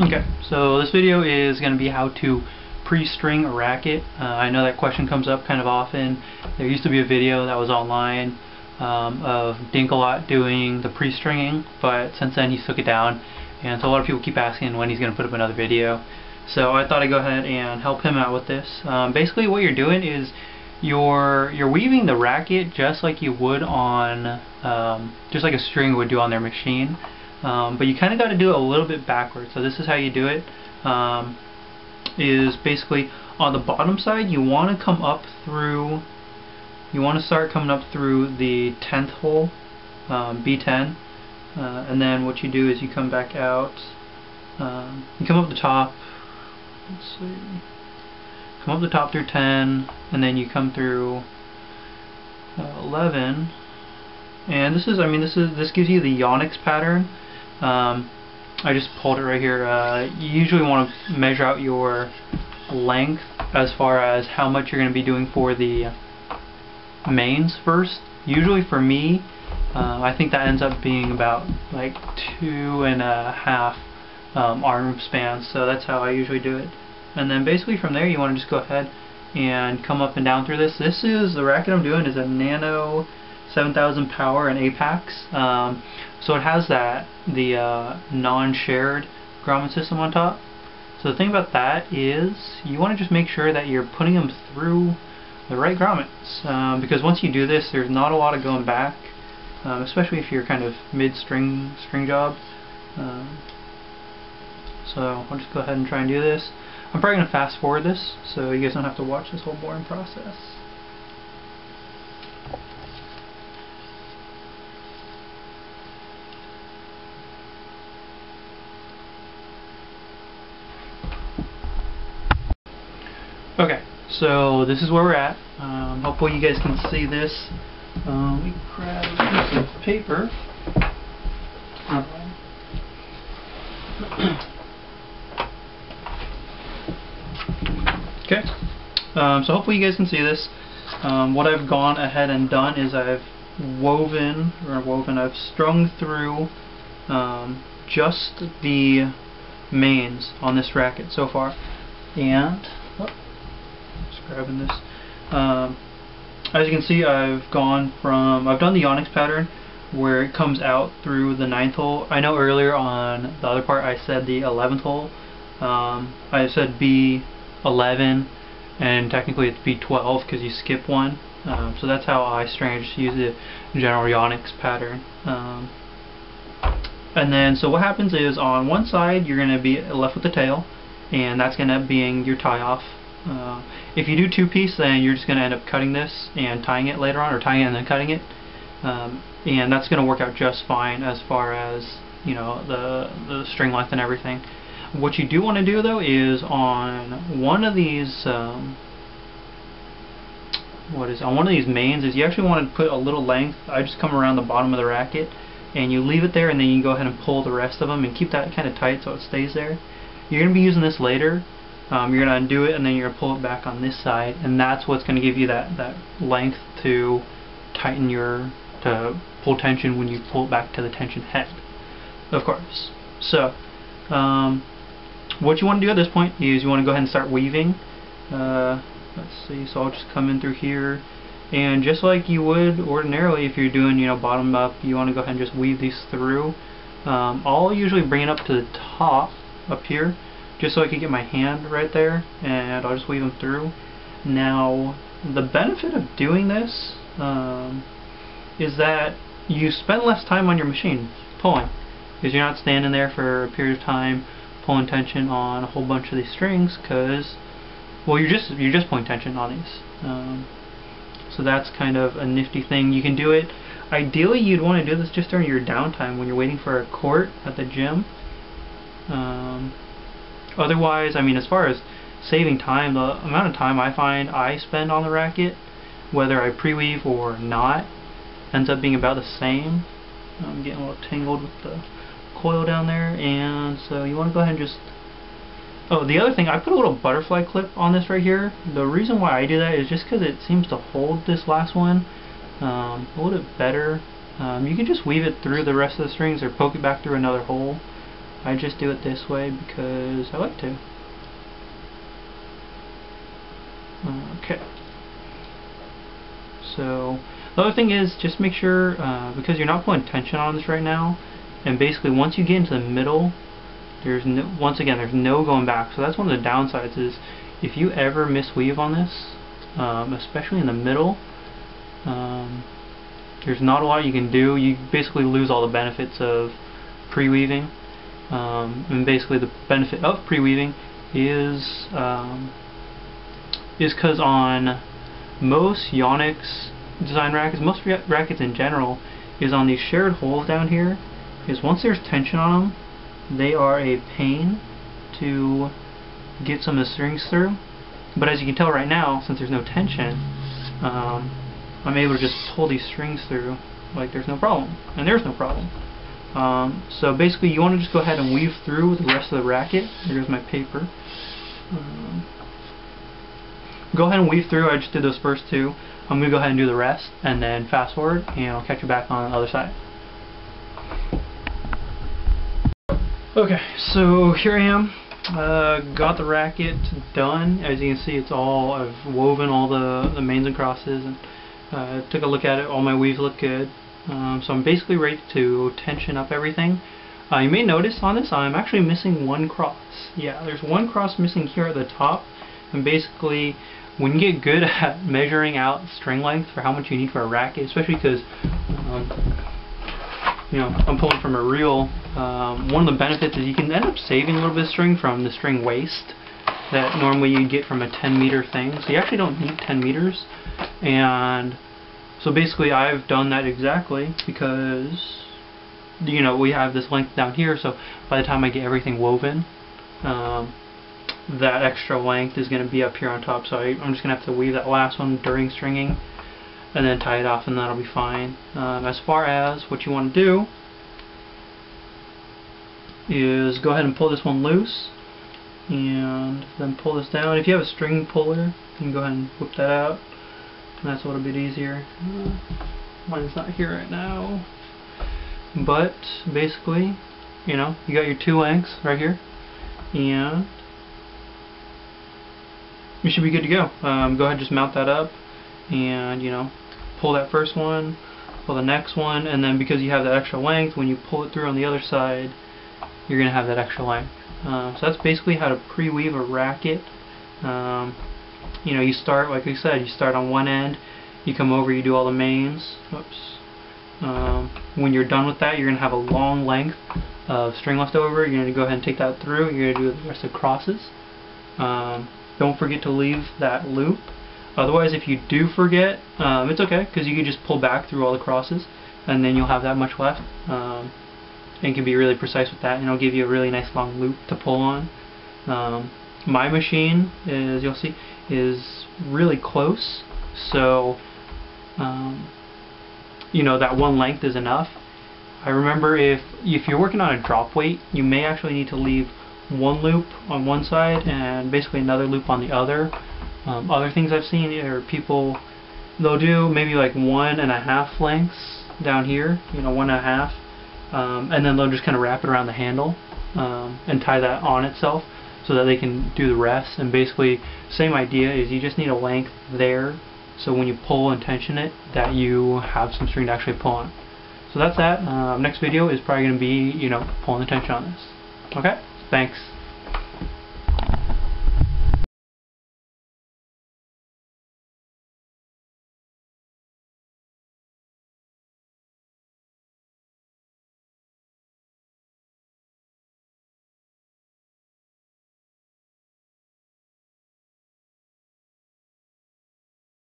Okay, so this video is going to be how to pre-string a racket. I know that question comes up kind of often. There used to be a video that was online of Dinkalot doing the pre-stringing, but since then he's took it down, and so a lot of people keep asking when he's going to put up another video. So I thought I'd go ahead and help him out with this. Basically what you're doing is you're weaving the racket just like you would on, just like a string would do on their machine. But you kind of got to do it a little bit backwards. So this is how you do it. Is basically on the bottom side you want to come up through. You want to start coming up through the 10th hole, B10, and then what you do is you come back out. You come up the top. Let's see. Come up the top through 10, and then you come through 11. And this gives you the Onyx pattern. I just pulled it right here. You usually want to measure out your length as far as how much you're going to be doing for the mains first. Usually for me, I think that ends up being about like 2.5 arm spans. So that's how I usually do it. And then basically from there you want to just go ahead and come up and down through this. This is the racket I'm doing is a Nano 7000 power and Apex. So it has the non-shared grommet system on top. So the thing about that is you want to just make sure that you're putting them through the right grommets, because once you do this there's not a lot of going back, especially if you're kind of mid-string job. So I'll just go ahead and try and do this. I'm probably going to fast forward this so you guys don't have to watch this whole boring process. Okay, so this is where we're at. Hopefully you guys can see this. Let me grab a piece of paper. Okay, so hopefully you guys can see this. What I've gone ahead and done is I've I've strung through just the mains on this racket so far. And grabbing this. As you can see, I've done the Onyx pattern where it comes out through the 9th hole. I know earlier on the other part I said the 11th hole. I said B11 and technically it's B12 because you skip one. So that's how I string. I just use the general Onyx pattern. And then so what happens is on one side you're going to be left with the tail, and that's going to end up being your tie off. If you do two-piece, then you're just going to end up cutting this and tying it later on, or tying it and then cutting it, and that's going to work out just fine as far as, you know, the string length and everything. What you do want to do though is on one of these mains is you actually want to put a little length. I just come around the bottom of the racket and you leave it there, and then you go ahead and pull the rest of them and keep that kind of tight so it stays there. You're going to be using this later. You're going to undo it and then you're going to pull it back on this side, and that's what's going to give you that length to tighten to pull tension when you pull it back to the tension head, of course. So what you want to do at this point is you want to go ahead and start weaving. Let's see, so I'll just come in through here, and just like you would ordinarily if you're doing, you know, bottom up, you want to go ahead and just weave these through. I'll usually bring it up to the top up here, just so I can get my hand right there, and I'll just weave them through. Now, the benefit of doing this is that you spend less time on your machine pulling, because you're not standing there for a period of time pulling tension on a whole bunch of these strings, because, well, you're just pulling tension on these. So that's kind of a nifty thing. You can do it. Ideally, you'd want to do this just during your downtime when you're waiting for a court at the gym. Otherwise, I mean, as far as saving time, the amount of time I find I spend on the racket, whether I pre-weave or not, ends up being about the same. I'm getting a little tangled with the coil down there, and so you want to go ahead and just... Oh, the other thing, I put a little butterfly clip on this right here. The reason why I do that is just because it seems to hold this last one a little bit better. You can just weave it through the rest of the strings or poke it back through another hole. I just do it this way because I like to. Okay. So the other thing is just make sure, because you're not pulling tension on this right now, and basically once you get into the middle, there's no going back. So that's one of the downsides is if you ever misweave on this, especially in the middle, there's not a lot you can do. You basically lose all the benefits of pre-weaving, and basically the benefit of pre-weaving is because on most Yonex design rackets, most rackets in general, is on these shared holes down here, is once there's tension on them, they are a pain to get some of the strings through. But as you can tell right now, since there's no tension, I'm able to just pull these strings through like there's no problem, and there's no problem. So basically you want to just go ahead and weave through the rest of the racket. Here's my paper. Go ahead and weave through. I just did those first two. I'm going to go ahead and do the rest and then fast forward, and I'll catch you back on the other side. Okay, so here I am. Got the racket done. As you can see, I've woven all the mains and crosses, and took a look at it. All my weaves look good. So I'm basically ready to tension up everything. You may notice on this I'm actually missing one cross. Yeah, there's one cross missing here at the top, and basically when you get good at measuring out string length for how much you need for a racket, especially because I'm pulling from a reel, one of the benefits is you can end up saving a little bit of string from the string waste that normally you get from a 10-meter thing. So you actually don't need 10 meters. And so basically I've done that exactly because we have this length down here, so by the time I get everything woven, that extra length is going to be up here on top. So I'm just going to have to weave that last one during stringing and then tie it off, and that'll be fine. As far as what you want to do is go ahead and pull this one loose and then pull this down. If you have a string puller, you can go ahead and whip that out, and that's a little bit easier. Mine's not here right now, but basically you got your two lengths right here, and you should be good to go. Go ahead and just mount that up, and pull that first one, pull the next one, and then because you have that extra length, when you pull it through on the other side, you're going to have that extra length. So that's basically how to pre-weave a racket. You start, like I said, you start on one end, you come over, you do all the mains. Oops. When you're done with that, you're going to have a long length of string left over. You're going to go ahead and take that through. You're going to do the rest of the crosses. Don't forget to leave that loop. Otherwise, if you do forget, it's okay, because you can just pull back through all the crosses, and then you'll have that much left. And can be really precise with that, and it'll give you a really nice long loop to pull on. My machine, as you'll see, is really close, so that one length is enough. I remember if you're working on a drop weight, you may actually need to leave one loop on one side and basically another loop on the other. Other things I've seen are people, they'll do maybe like 1.5 lengths down here, 1.5, and then they'll just kind of wrap it around the handle and tie that on itself so that they can do the rest. And basically same idea is you just need a length there, so when you pull and tension it, that you have some string to actually pull on. So that's that. Next video is probably going to be pulling the tension on this. Okay, thanks.